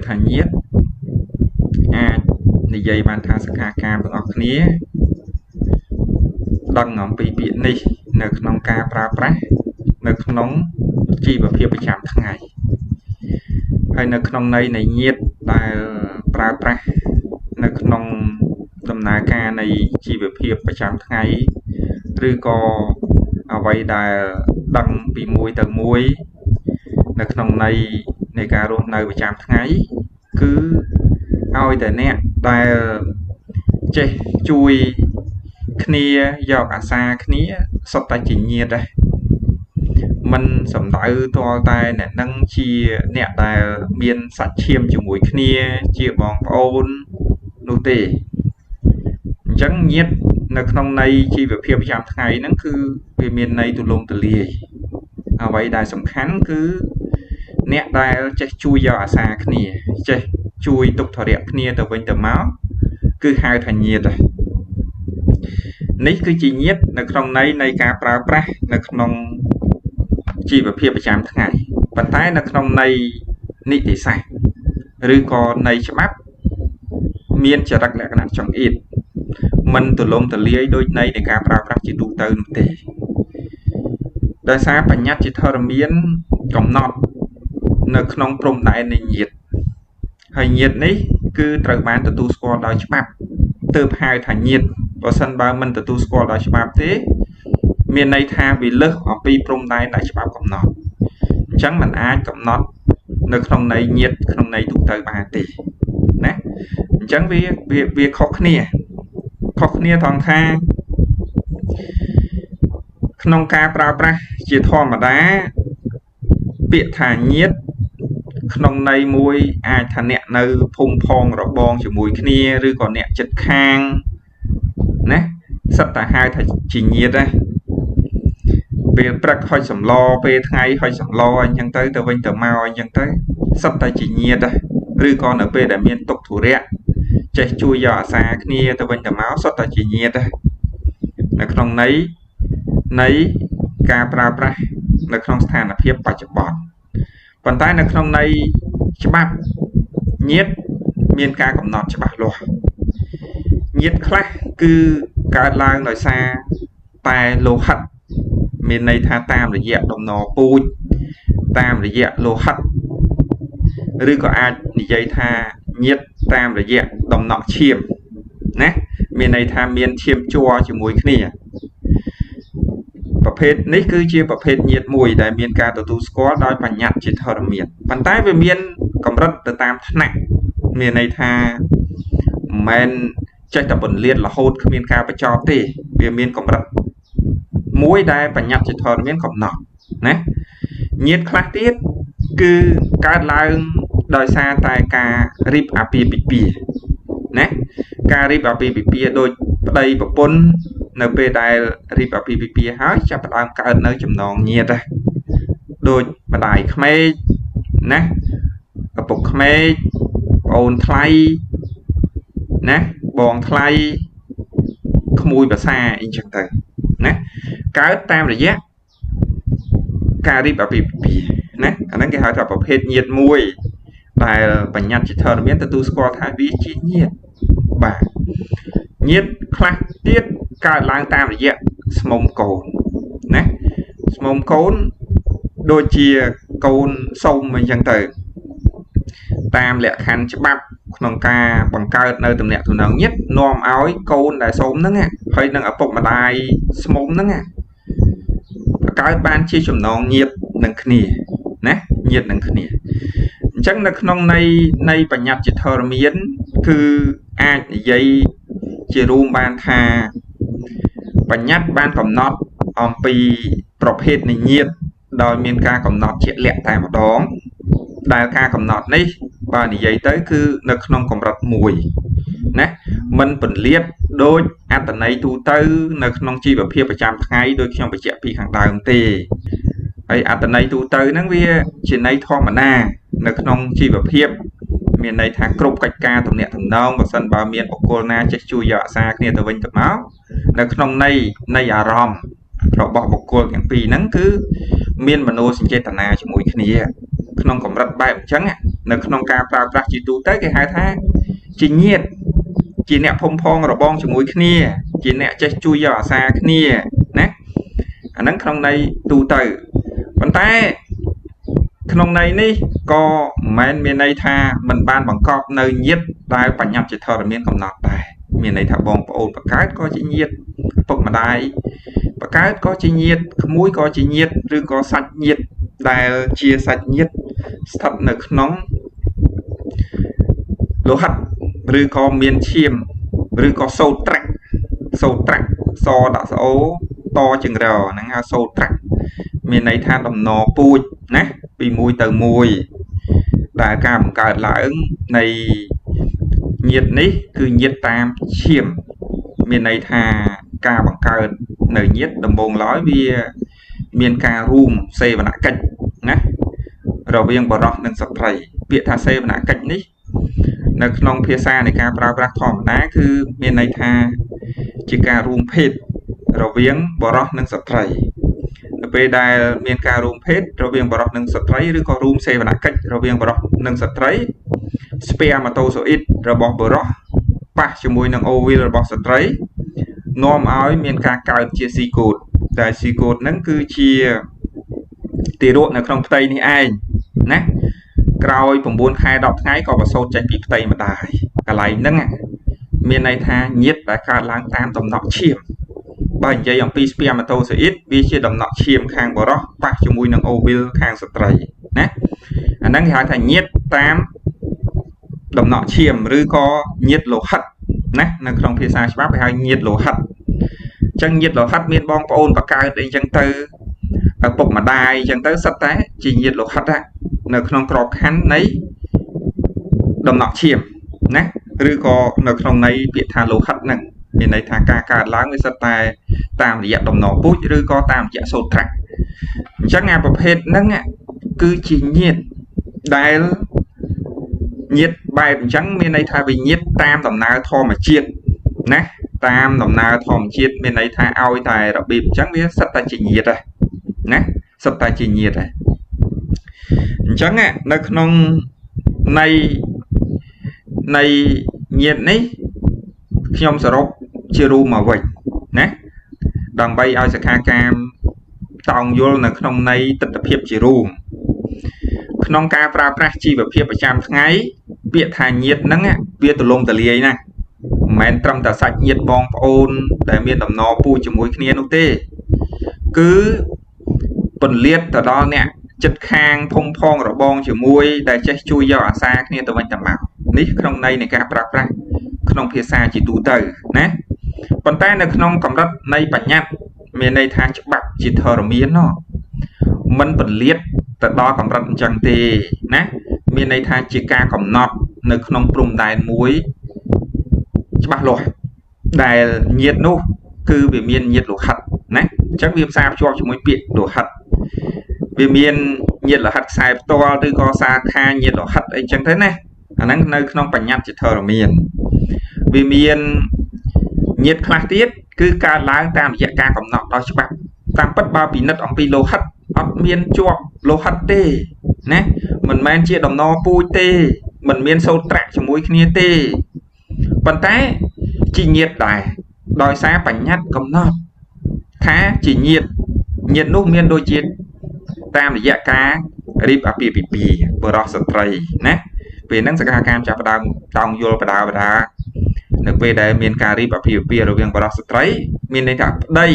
ថាញាតិអាចនិយាយបានថាសខាការទាំងអស់គ្នាដឹងអំពីពាក្យនេះនៅក្នុងការប្រើប្រាស់នៅក្នុងជីវភាពប្រចាំថ្ងៃហើយនៅក្នុងន័យនៃញាតិដែលប្រើប្រាស់នៅក្នុងដំណើរការនៃជីវភាពប្រចាំថ្ងៃឬក៏អ្វីដែលដឹងពីមួយទៅមួយនៅក្នុងន័យនៃការរស់នៅប្រចាំថ្ងៃគឺឲ្យតែអ្នកដែលចេះជួយគ្នាយកអាសាគ្នាសុទ្ធតែជាញាតិដែរមិនសំដៅទាល់តែអ្នកនឹងជាអ្នកដែលមានសាច់ឈាមជាមួយគ្នាជាបងប្អូននោះទេអញ្ចឹងញាតិនៅក្នុងន័យជីវភាពប្រចាំថ្ងៃហ្នឹងគឺវាមានន័យទូលំទូលាយអ្វីដែលសំខាន់គឺអ្នកដែលចេះជួយយកអាសាគ្នាចេះជួយទុក្ខធុរៈគ្នាទៅវិញទៅមកគឺហៅថាញាតិដែរនេះគឺជាញាតិនៅក្នុងន័យនៃការប្រើប្រាស់នៅក្នុងជីវភាពប្រចាំថ្ងៃប៉ុន្តែនៅក្នុងន័យនីតិសាស្ត្រឬក៏ន័យច្បាប់មានចរិតលក្ខណៈចង្អៀតមិនទូលំទូលាយដូចន័យនៃការប្រើប្រាស់ជាទូទៅនោះទេដោយសារបញ្ញត្តិជាធរមានកំណត់នៅក្នុងព្រំដែននៃញាតិហើយញាតិនេះគឺត្រូវបានទទួលស្គាល់ដោយច្បាប់ទើបហៅថាញាតិបើសិនបើមិនទទួលស្គាល់ដោយច្បាប់ទេមានន័យថាវាលើសអំពីព្រំដែនដែលច្បាប់កំណត់អញ្ចឹងมันអាចកំណត់នៅក្នុងន័យញាតិក្នុងន័យទូទៅបានទេណាអញ្ចឹងវាខុសគ្នាត្រង់ថាក្នុងការប្រើប្រាស់ជាធម្មតាពាក្យថាញាតិក្នុងន័យមួយអាចថាអ្នកនៅភូមិផងរបងជាមួយគ្នាឬក៏អ្នកជិតខាងណាសិតតែហៅថាជាញាតិដែរពេលព្រឹកហុចសម្លពេលថ្ងៃហុចសម្លអញ្ចឹងទៅវិញទៅមកអញ្ចឹងទៅសិតតែជាញាតិដែរឬក៏នៅពេលដែលមានទុក្ខធុរៈចេះជួយយកអាសាគ្នាទៅវិញទៅមកសិតតែជាញាតិដែរនៅក្នុងន័យនៃការប្រើប្រាស់នៅក្នុងស្ថានភាពបច្ចុប្បន្នប៉ុន្តែនៅក្នុងន័យច្បាប់ញាតិមានការកំណត់ច្បាស់លាស់ញាតិខ្លះគឺកើតឡើងដោយសារតែលោហិតមានន័យថាតាមរយៈដំណរពូជតាមរយៈលោហិតឬក៏អាចនិយាយថាញាតិតាមរយៈដំណក់ឈាមណាមានន័យថាមានឈាមជ័រជាមួយគ្នាប្រភេទនេះគឺជាប្រភេទញាតិមួយដែលមានការទទួលស្គាល់ដោយបញ្ញត្តិជាធរមានប៉ុន្តែវាមានកម្រិតទៅតាមថ្នាក់មានន័យថាមិនមែនចេះតែពន្លាតរហូតគ្មានការបញ្ចប់ទេវាមានកម្រិតមួយដែលបញ្ញត្តិជាធរមានកំណត់ណាញាតិខ្លះទៀតគឺកើតឡើងដោយសារតែការរៀបអាពាហ៍ពិពាហ៍ណាការរៀបអាពាហ៍ពិពាហ៍ដូចប្តីប្រពន្ធនៅពេលដែលរៀបអាពាហ៍ពិពាហ៍ហើយចាប់ផ្ដើមកើតនៅចំណងញាតិដូចម្ដាយក្មេកណាឪពុកក្មេកប្អូនថ្លៃណាបងថ្លៃក្មួយប្រសាអីចឹងទៅណាកើតតាមរយៈការរៀបអាពាហ៍ពិពាហ៍ណាអាហ្នឹងគេហៅថាប្រភេទញាតិមួយដែលបញ្ញត្តិជាធរមានទទួលស្គាល់ថាវាជាញាតិបាទញាតិខ្លះទៀតកើតឡើងតាមរយៈស្មុំកូនណាស្មុំកូនដូចជាកូនសុំអញ្ចឹងទៅតាមលក្ខខណ្ឌច្បាប់ក្នុងការបង្កើតនៅទំនាក់ទំនងញាតិនាំឲ្យកូនដែលសុំហ្នឹងហើយនឹងឪពុកម្ដាយស្មុំហ្នឹងកើតបានជាចំណងញាតិនឹងគ្នាណាញាតិនឹងគ្នាអញ្ចឹងនៅក្នុងន័យបញ្ញត្តិជាធរមានគឺអាចនិយាយជារួមបានថាបញ្ញត្តិបានកំណត់អំពីប្រភេទនៃញាតិដោយមានការកំណត់ជាក់លាក់តែម្ដងដែលការកំណត់នេះបើនិយាយទៅគឺនៅក្នុងកម្រិតមួយណាមិនពន្លាតដោយអត្តន័យទូទៅនៅក្នុងជីវភាពប្រចាំថ្ងៃដោយខ្ញុំបញ្ជាក់ពីខាងដើមទេហើយអត្តន័យទូទៅហ្នឹងវាជាន័យធម្មតានៅក្នុងជីវភាពមានន័យថាគ្រប់កិច្ចការទំនាក់ទំនងបើសិនបើមានបុគ្គលណាចេះជួយយកអាសាគ្នាទៅវិញទៅមកនៅក្នុងន័យនៃអារម្មណ៍របស់បុគ្គលទាំងពីរហ្នឹងគឺមានមនោសញ្ចេតនាជាមួយគ្នា ក្នុងកម្រិតបែបអញ្ចឹងនៅក្នុងការប្រើប្រាស់ជាទូទៅគេហៅថាជាញាតិជាអ្នកភូមិផងរបងជាមួយគ្នាជាអ្នកចេះជួយយកអាសាគ្នាណាអាហ្នឹងក្នុងន័យទូទៅប៉ុន្តែក្នុងន័យនេះក៏មិនមែនមានន័យថាมันបានបង្កប់នៅញាតិដែលបញ្ញត្តិជាធរមានកំណត់ដែរមានន័យថាបងប្អូនបង្កើតក៏ជាញាតិពុកម្ដាយបង្កើតក៏ជាញាតិក្មួយក៏ជាញាតិឬក៏សាច់ញាតិដែលជាសាច់ញាតិស្ថិតនៅក្នុងលោហិតឬក៏មានឈាមឬក៏សូត្រត្រាក់សដាក់ស្អូតជាងរហ្នឹងហៅសូត្រត្រាក់មានន័យថាដំណពូជណាពីមួយទៅមួយដែលការបង្កើតឡើងនៃញាតិនេះគឺញាតិតាមឈាមមានន័យថាការបង្កើតនៅញាតិដំបូងឡើយវាមានការរួមសេវនកិច្ចណារវាងបុរសនិងស្ត្រីពាក្យថាសេវនកិច្ចនេះនៅក្នុងភាសានៃការប្រើប្រាស់ធម្មតាគឺមានន័យថាជាការរួមភេទរវាងបុរសនិងស្ត្រីនៅពេលដែលមានការរួមភេទរវាងបុរសនិងស្ត្រីឬក៏រួមសេវនកិច្ចរវាងបុរសនិងស្ត្រីស្ពាម៉ាតូសូអ៊ីតរបស់បុរសប៉ះជាមួយនឹងអូវីលរបស់ស្ត្រីនាំឲ្យមានការកើតជាស៊ីកូតដែលស៊ីកូតហ្នឹងគឺជាទារកនៅក្នុងផ្ទៃនេះឯងណាក្រោយ9ខែ10ថ្ងៃក៏ប្រសូតចេញពីផ្ទៃម្ដាយកន្លែងហ្នឹងមានន័យថាញាតិដែលកើតឡើងតាមដំណក់ឈាមបើនិយាយអំពីស្ពាម៉ាតូសូអ៊ីតវាជាដំណក់ឈាមខាងបុរសប៉ះជាមួយនឹងអូវីលខាងស្ត្រីណាអាហ្នឹងគេហៅថាញាតិតាមដំណក់ឈាមឬក៏ញាតិលោហិតណានៅក្នុងភាសាច្បាប់គេហៅញាតិលោហិតអញ្ចឹងញាតិលោហិតមានបងប្អូនបង្កើតអីចឹងទៅឪពុកម្ដាយអញ្ចឹងទៅសិតតែជាញាតិលោហិតនៅក្នុងក្របខ័ណ្ឌនៃដំណក់ឈាមណាឬក៏នៅក្នុងន័យពាក្យថាលោហិតហ្នឹងមានន័យថាការកើតឡើងវាសិតតែតាមរយៈដំណពូជឬក៏តាមរយៈសូត្រត្រាក់អញ្ចឹងអាប្រភេទហ្នឹងគឺជាញាតិដែលញាតិបែបអញ្ចឹងមានន័យថាវិញ្ញាណតាមដំណើរធម្មជាតិណាតាមដំណើរធម្មជាតិមានន័យថាឲ្យតែរបៀបអញ្ចឹងវាសិតតែជាញាតិដែរណាសិតតែជាញាតិដែរអញ្ចឹងនៅក្នុងនៃញាតិនេះខ្ញុំសរុបជារួមមកវិញណាដើម្បីឲ្យសិក្ខាកាមតោងយល់នៅក្នុងន័យទស្សនវិជ្ជាជារួមក្នុងការប្រើប្រាស់ជីវភាពប្រចាំថ្ងៃពាក្យថាញាតិហ្នឹងវាទូលំទូលាយណាស់មិនមែនត្រឹមតែសាច់ញាតិបងប្អូនដែលមានដំណរពូជជាមួយគ្នានោះទេគឺពន្លាតទៅដល់អ្នកចិត្តខាងភូមិផងរបងជាមួយដែលចេះជួយយកអាសាគ្នាទៅវិញទៅមកនេះក្នុងន័យនៃការប្រើប្រាស់ក្នុងភាសាជាទូទៅណាប៉ុន្តែនៅក្នុងកម្រិតនៃបញ្ញត្តិមានន័យថាច្បាប់ជាធរមានណោះមិនពន្លាតទៅដល់កម្រិតអញ្ចឹងទេណាមានន័យថាជាការកំណត់នៅក្នុងព្រំដែនមួយច្បាស់លាស់ដែលញាតិនោះគឺវាមានញាតិលោហិតណាអញ្ចឹងវាផ្សារភ្ជាប់ជាមួយពាក្យលោហិតវាមានញាតិលោហិតខ្សែផ្ទាល់ឬក៏សាខាញាតិលោហិតអីចឹងទៅណាអាហ្នឹងនៅក្នុងបញ្ញត្តិជាធរមានវាមានញាតិខ្លះទៀតគឺកើតឡើងតាមរយៈការកំណត់ដោយច្បាប់តាមពិតបើពិនិត្យអំពីលោហិតអត់មានជាប់លោហិតទេណាមិនមែនជាដំណរពូជទេមិនមានសូត្រត្រាក់ជាមួយគ្នាទេប៉ុន្តែជាញាតិដែរដោយសារបញ្ញត្តិកំណត់ថាជាញាតិនោះមានដូចជាតាមរយៈការរៀបអាពាហ៍ពិពាហ៍បុរសស្ត្រីណាពេលហ្នឹងសកម្មកម្មចាប់ផ្ដើមតោងយល់បដានៅពេលដែលមានការរៀបអាពាហ៍ពិពាហ៍រវាងបុរសស្ត្រីមានន័យថាប្តី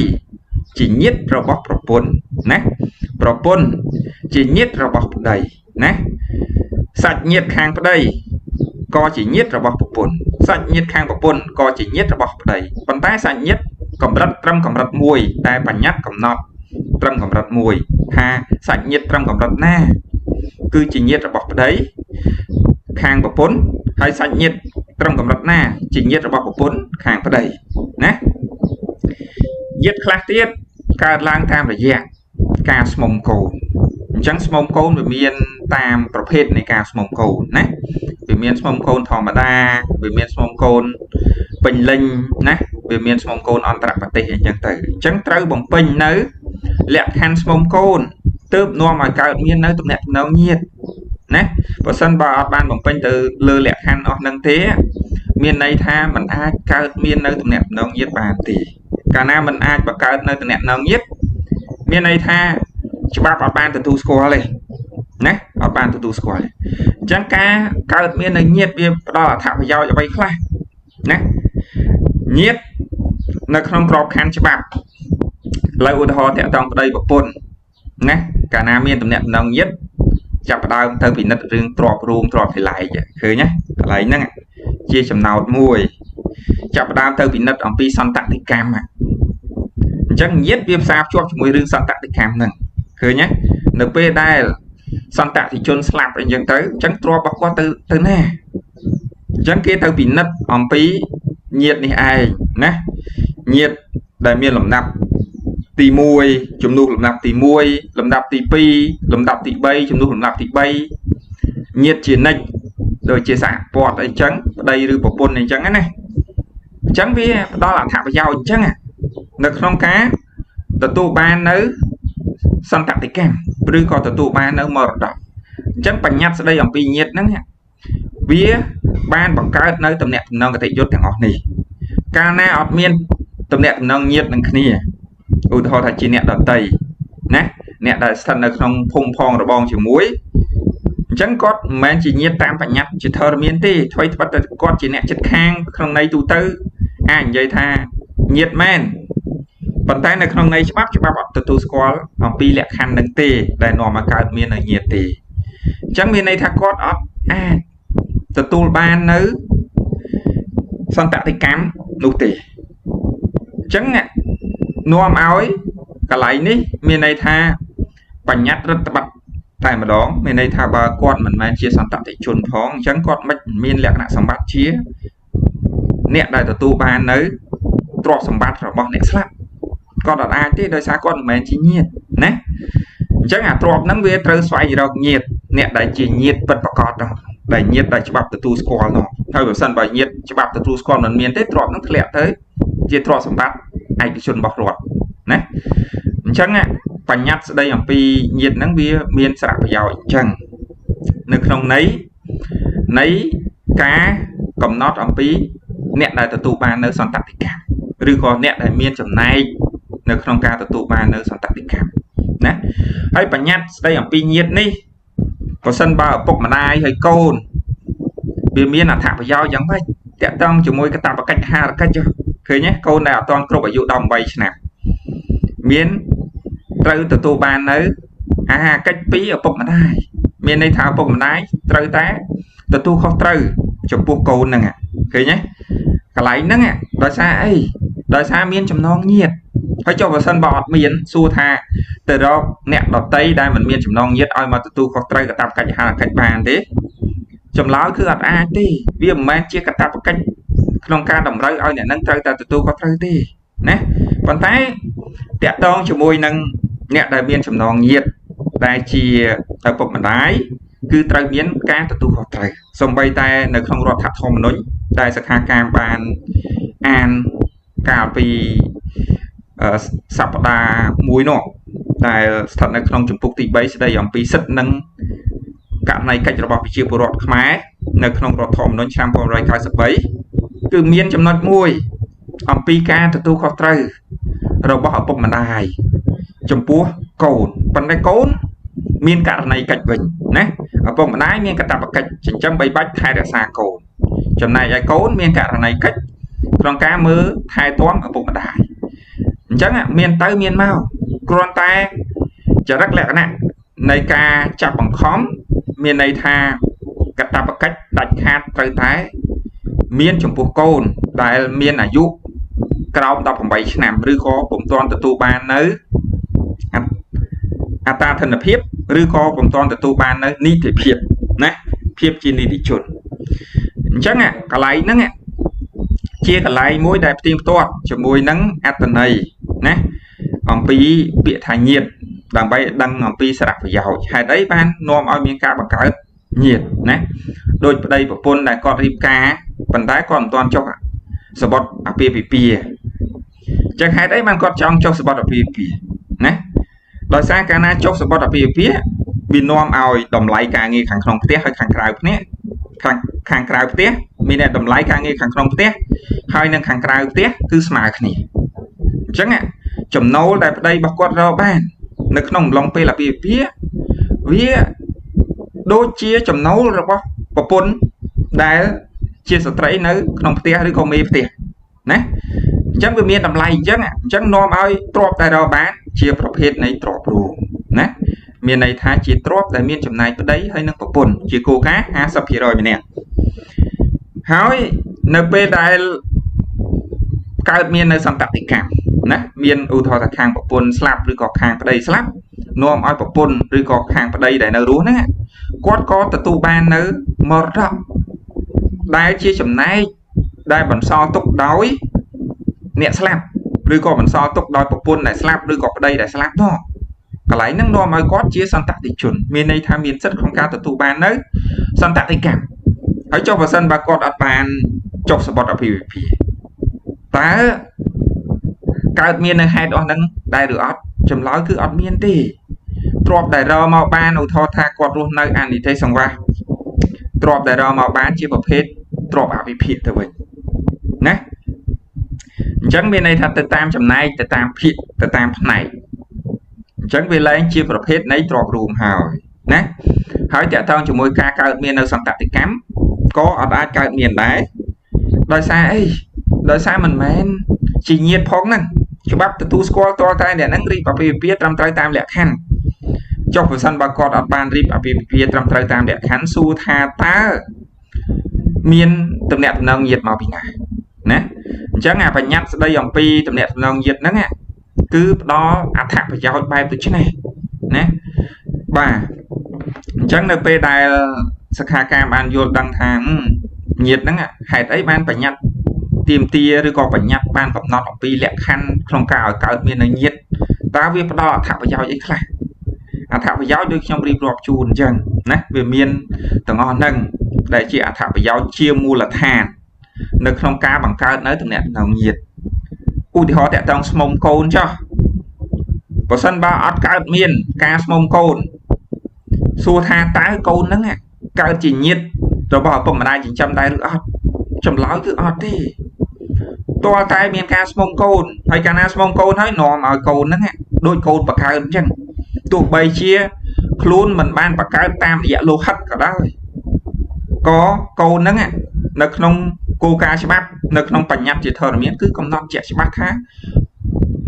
ជាញាតិរបស់ប្រពន្ធណាប្រពន្ធជាញាតិរបស់ប្តីណាសាច់ញាតិខាងប្តីក៏ជាញាតិរបស់ប្រពន្ធសាច់ញាតិខាងប្រពន្ធក៏ជាញាតិរបស់ប្តីប៉ុន្តែសាច់ញាតិកម្រិតត្រឹមកម្រិតមួយតែបញ្ញត្តិកំណត់ត្រឹមកម្រិតមួយថាសាច់ញាតិត្រឹមកម្រិតណាគឺជាញាតិរបស់ប្តីខាងប្រពន្ធហើយសាច់ញាតិត្រឹមកម្រិតណាជាញាតិរបស់ប្រពន្ធខាងប្តីណាញាតិខ្លះទៀតកើតឡើងតាមរយៈការស្មុំកូនអញ្ចឹងស្មុំកូនវាមានតាមប្រភេទនៃការស្មុំកូនណាវាមានស្មុំកូនធម្មតាវាមានស្មុំកូនពេញលេញណាវាមានស្មុំកូនអន្តរប្រទេសអញ្ចឹងទៅអញ្ចឹងត្រូវបំពេញនៅលក្ខខណ្ឌស្មុំកូនទើបនាំឲ្យកើតមាននៅទំនាក់ទំនងញាតិ ណាបើសិនបើអត់បានបំពេញទៅលើលក្ខខណ្ឌអស់នឹងទេមានន័យថាมันអាចកើតមាននៅទំនាក់ទំនងញាតិបានទេកាលណាมันអាចបង្កើតនៅទំនាក់ទំនងញាតិមានន័យថាច្បាប់អត់បានទទួលស្គាល់ទេណាអត់បានទទួលស្គាល់ទេអញ្ចឹងការកើតមាននៅញាតិវាផ្ដល់អត្ថប្រយោជន៍អ្វីខ្លះណាញាតិនៅក្នុងក្របខ័ណ្ឌច្បាប់លើឧទាហរណ៍តាក់ទងប្តីប្រពន្ធណាកាលណាមានទំនាក់ទំនងញាតិចាប់ផ្ដើមទៅពិនិត្យរឿងទ្រព្យរួមទ្រព្យថៃឡែកឃើញណាកន្លែងហ្នឹងជាចំណោទមួយចាប់ផ្ដើមទៅពិនិត្យអំពីសន្តតិកម្មអញ្ចឹងញាតិវាផ្សារភ្ជាប់ជាមួយរឿងសន្តតិកម្មហ្នឹងឃើញណានៅពេលដែលសន្តតិជនស្លាប់អីចឹងទៅអញ្ចឹងទ្រព្យរបស់គាត់ទៅណាអញ្ចឹងគេទៅពិនិត្យអំពីញាតិនេះឯងណាញាតិដែលមានលំដាប់ទី1ជំនួសលំដាប់ទី1លំដាប់ទី2លំដាប់ទី3ជំនួសលំដាប់ទី3ញាតិជានិច្ចដូចជាសហព័ន្ធអីចឹងប្តីឬប្រពន្ធអីចឹងណាអញ្ចឹងវាផ្ដល់អត្ថប្រយោជន៍អញ្ចឹងនៅក្នុងការទទួលបាននៅសន្តតិកម្មឬក៏ទទួលបាននៅមរតកអញ្ចឹងបញ្ញត្តិស្ដីអំពីញាតិហ្នឹងវាបានបង្កើតនៅទំនាក់ទំនងកតេយុត្តទាំងអស់នេះកាលណាអត់មានទំនាក់ទំនងញាតិនឹងគ្នាឧទាហរណ៍ថាជាអ្នកដតីណាអ្នកដែលស្ថិតនៅក្នុងភូមិផងរបងជាមួយអញ្ចឹងគាត់មិនមែនជាញាតិតាមបញ្ញត្តិជាធរមានទេអ្វីត្បិតតែគាត់ជាអ្នកចិត្តខាងក្នុងន័យទូទៅអាចនិយាយថាញាតិមែនប៉ុន្តែនៅក្នុងន័យច្បាប់អត់ទទួលស្គាល់អំពីលក្ខខណ្ឌនឹងទេដែលនាំឲ្យកើតមាននៅញាតិទេអញ្ចឹងមានន័យថាគាត់អត់អាចទទួលបាននៅសន្តតិកម្មនោះទេអញ្ចឹងនាំឲ្យកន្លែងនេះមានន័យថាបញ្ញត្តិរដ្ឋបတ်តែម្ដងមានន័យថាបើគាត់មិនមែនជាសន្តតិជនផងអញ្ចឹងគាត់មិនមានលក្ខណៈសម្បត្តិជាអ្នកដែលទទួលបាននៅទ្រព្យសម្បត្តិរបស់អ្នកស្លាប់គាត់អត់អាចទេដោយសារគាត់មិនមែនជាញាតិណាអញ្ចឹងអាទ្រព្យហ្នឹងវាត្រូវស្វែងរកញាតិអ្នកដែលជាញាតិពិតប្រាកដហ្នឹងដែលញាតិដែលច្បាប់ទទួលស្គាល់នោះហើយបើសិនបើញាតិច្បាប់ទទួលស្គាល់មិនមានទេទ្រព្យហ្នឹងធ្លាក់ទៅជាទ្រព្យសម្បត្តិឯកជនរបស់រដ្ឋណាអញ្ចឹងបញ្ញត្តិស្ដីអំពីញាតិហ្នឹងវាមានសារៈប្រយោជន៍អញ្ចឹងនៅក្នុងន័យនៃការកំណត់អំពីអ្នកដែលទទួលបាននៅសន្តតិកម្មឬក៏អ្នកដែលមានចំណែកនៅក្នុងការទទួលបាននៅសន្តតិកម្មណាហើយបញ្ញត្តិស្ដីអំពីញាតិនេះបើសិនបើឪពុកម្ដាយហើយកូនវាមានអត្ថប្រយោជន៍យ៉ាងម៉េចតាក់ទងជាមួយកាតព្វកិច្ចហារកិច្ចឃើញទេកូនដែលអត់ទាន់គ្រប់អាយុ18ឆ្នាំមានត្រូវទទួលបាននៅអាហារកិច្ចពីឪពុកម្ដាយមានន័យថាឪពុកម្ដាយត្រូវតែទទួលខុសត្រូវចំពោះកូនហ្នឹងឃើញទេកន្លែងហ្នឹងដោយសារអីដោយសារមានចំណងញាតិហើយចុះបើសិនបើអត់មានសួរថាទៅរកអ្នកដតីដែលមិនមានចំណងញាតិឲ្យមកទទួលខុសត្រូវកាតព្វកិច្ចហារកិច្ចបានទេចម្លើយគឺអត់អាចទេវាមិនមែនជាកាតព្វកិច្ចក្នុងការតម្រូវឲ្យអ្នកនឹងត្រូវតែទទួលខុសត្រូវទេណាប៉ុន្តែតាក់ទងជាមួយនឹងអ្នកដែលមានចំណងញាតិដែលជាឪពុកម្ដាយគឺត្រូវមានការទទួលខុសត្រូវសូម្បីតែនៅក្នុងរដ្ឋធម្មនុញ្ញដែលសិក្ខាកាមបានអានកាលពីសប្តាហ៍មួយនោះដែលស្ថិតនៅក្នុងជំពូកទី3ស្ដីអំពីសិទ្ធិនិងករណីកិច្ចរបស់ប្រជាពលរដ្ឋខ្មែរនៅក្នុងរដ្ឋធម្មនុញ្ញឆ្នាំ1993គឺមានចំណុចមួយអំពីការទទួលខុសត្រូវរបស់ឪពុកម្ដាយចំពោះកូនប៉ុន្តែកូនមានករណីកិច្ចវិញណាឪពុកម្ដាយមានកាតព្វកិច្ចចិញ្ចឹមបីបាច់ថែរក្សាកូនចំណែកឯកូនមានករណីកិច្ចក្នុងការមើលថែទាំឪពុកម្ដាយអញ្ចឹងមានទៅមានមកគ្រាន់តែចរិតលក្ខណៈនៃការចាប់បង្ខំមានន័យថាកាតព្វកិច្ចដាច់ខាតត្រូវតែមានចំពោះកូនដែលមានអាយុក្រោម18ឆ្នាំឬក៏ពុំទាន់ទទួលបាននៅអត្តាធនភាពឬក៏ពុំទាន់ទទួលបាននៅនីតិភាពណាភាពជានីតិជនអញ្ចឹងកន្លែងហ្នឹងជាកន្លែងមួយដែលផ្ទៀងផ្ទាត់ជាមួយនឹងអត្តន័យណាអំពីពាក្យថាញាតិដើម្បីដឹងអំពីសារៈប្រយោជន៍ហេតុអីបាននាំឲ្យមានការបង្កើតញាតិណាដោយប្តីប្រពន្ធដែលគាត់រៀបការប៉ុន្តែគាត់មិនទាន់ចុះសបុតអាពាហ៍ពិពាហ៍ចឹងហេតុអីបានគាត់ចង់ចុះសបុតអាពាហ៍ពិពាហ៍ណាដោយសារកាលណាចុះសបុតអាពាហ៍ពិពាហ៍ វានាំឲ្យតម្លៃការងារខាងក្នុងផ្ទះហើយខាងក្រៅផ្ទះខាងក្រៅផ្ទះមានតែតម្លៃការងារខាងក្នុងផ្ទះហើយនឹងខាងក្រៅផ្ទះគឺស្មើគ្នាអញ្ចឹងចំណូលដែលប្តីរបស់គាត់រកបាននៅក្នុងអំឡុងពេលអាពាហ៍ពិពាហ៍វាដូចជាចំណូលរបស់ប្រពន្ធដែលជាស្ត្រីនៅក្នុងផ្ទះឬក៏មេផ្ទះណាអញ្ចឹងវាមានតម្លៃអញ្ចឹងនាំឲ្យទ្រព្យដែលរកបានជាប្រភេទនៃទ្រព្យរួមណាមានន័យថាជាទ្រព្យដែលមានចំណាយប្តីហើយនិងប្រពន្ធជាគោលការណ៍ 50% ម្នាក់ហើយនៅពេលដែលកើតមាននៅសន្តតិកម្មណាមានឧទាហរណ៍ថាខាងប្រពន្ធស្លាប់ឬក៏ខាងប្តីស្លាប់នាំឲ្យប្រពន្ធឬក៏ខាងប្តីដែលនៅរស់ហ្នឹងគាត់ក៏ទទួលបាននៅមរតកដែលជាចំណែកដែលបន្សល់ទុកដោយអ្នកស្លាប់ឬក៏បន្សល់ទុកដោយប្រពន្ធដែលស្លាប់ឬក៏ប្តីដែលស្លាប់នោះកន្លែងហ្នឹងនាំឲ្យគាត់ជាសន្តតិជនមានន័យថាមានសិទ្ធិក្នុងការទទួលបាននៅសន្តតិកម្មហើយចុះបើសិនបើគាត់អត់បានចុះសបុតអាពាហ៍ពិពាហ៍តើកើតមាននៅហេតុអស់ហ្នឹងដែរឬអត់ចម្លើយគឺអត់មានទេទ្រព្យដែលរកមកបានឧទាហរណ៍ថាគាត់រស់នៅអនិច្ចសង្វាសទ្រព្យដែលរកមកបានជាប្រភេទទ្រព្យអវិភាគទៅវិញណាអញ្ចឹងមានន័យថាទៅតាមចំណែកទៅតាមភាគទៅតាមផ្នែកអញ្ចឹងវាលែងជាប្រភេទនៃទ្រព្យរួមហើយណាហើយតកតងជាមួយការកើតមាននៅសន្តតិកម្មក៏អត់អាចកើតមានដែរដោយសារអីដោយសារមិនមែនជាញាតិផងហ្នឹងច្បាប់ទទួលស្គាល់តតែអ្នកហ្នឹងរៀបអាពាហ៍ពិពាហ៍ត្រឹមត្រូវតាមលក្ខខណ្ឌចុះបើសិនបើគាត់អត់បានរៀបអាពាហ៍ពិពាហ៍ត្រឹមត្រូវតាមលក្ខខណ្ឌសួរថាតើមានទំនាក់ទំនងញាតិមកពីណាណាអញ្ចឹងអាបញ្ញត្តិស្ដីអំពីទំនាក់ទំនងញាតិហ្នឹងគឺផ្ដល់អត្ថប្រយោជន៍បែបដូចនេះណាបាទអញ្ចឹងនៅពេលដែលសិក្ខាកាមបានយល់ដឹងថាញាតិហ្នឹងហេតុអីបានបញ្ញត្តិទាមទារឬក៏បញ្ញត្តិបានកំណត់អំពីលក្ខខណ្ឌក្នុងការឲ្យកើតមាននៅញាតិតើវាផ្ដល់អត្ថប្រយោជន៍អីខ្លះអត្ថប្រយោជន៍ដូចខ្ញុំរៀបរាប់ជូនអញ្ចឹងណាវាមានទាំងអស់ហ្នឹងដែលជាអត្ថប្រយោជន៍ជាមូលដ្ឋាននៅក្នុងការបង្កើតនៅទំនាក់ទំនងញាតិឧទាហរណ៍តាក់ទងស្មុំកូនចុះបើសិនបើអត់កើតមានការស្មុំកូនសួរថាតើកូនហ្នឹងកើតជាញាតិរបស់ឪពុកម្ដាយចិញ្ចឹមដែរឬអត់ចម្លើយគឺអត់ទេតើតែមានការស្មុំកូនហើយកាលណាស្មុំកូនហើយនាំឲ្យកូនហ្នឹងដូចកូនបកើតអញ្ចឹងទោះបីជាខ្លួនមិនបានបកើតតាមរយៈលោហិតក៏ដោយក៏កូនហ្នឹងនៅក្នុងគោលការណ៍ច្បាប់នៅក្នុងបញ្ញត្តិជាធរមានគឺកំណត់ជាក់ច្បាស់ថា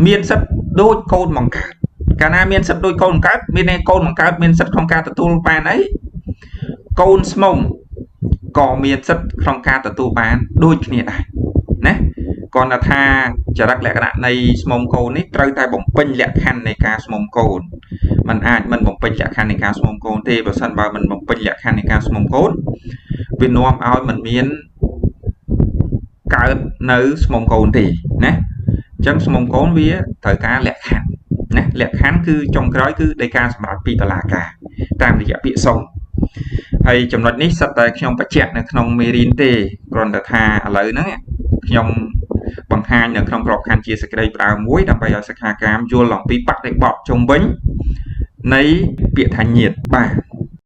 មានសិទ្ធិដូចកូនបង្កើតកាលណាមានសិទ្ធិដូចកូនបង្កើតមានតែកូនបង្កើតមានសិទ្ធិក្នុងការទទួលបានអីកូនស្មុំក៏មានសិទ្ធិក្នុងការទទួលបានដូចគ្នាដែរណាគ្រាន់តែថាចរិតលក្ខណៈនៃស្មុំកូននេះត្រូវតែបំពេញលក្ខខណ្ឌនៃការស្មុំកូនมันអាចមិនបំពេញលក្ខខណ្ឌនៃការស្មុំកូនទេបើសិនបើមិនបំពេញលក្ខខណ្ឌនៃការស្មុំកូនវានាំឲ្យมันមានកើតនៅស្មុំកូនទេណាអញ្ចឹងស្មុំកូនវាត្រូវការលក្ខខណ្ឌណាលក្ខខណ្ឌគឺចុងក្រោយគឺដីកាសម្រាប់ពីតុលាការតាមរយៈពាក្យសុំហើយចំណុចនេះសិតតែខ្ញុំបញ្ជាក់នៅក្នុងមេរៀនទេគ្រាន់តែថាឥឡូវហ្នឹងខ្ញុំបង្ហាញនៅក្នុងក្របខ័ណ្ឌជាសេចក្តីប្រើមួយដើម្បីឲ្យសិក្ខាកាមយល់អំពីបរិបទជុំវិញនៃពាក្យថាញាតិបាទ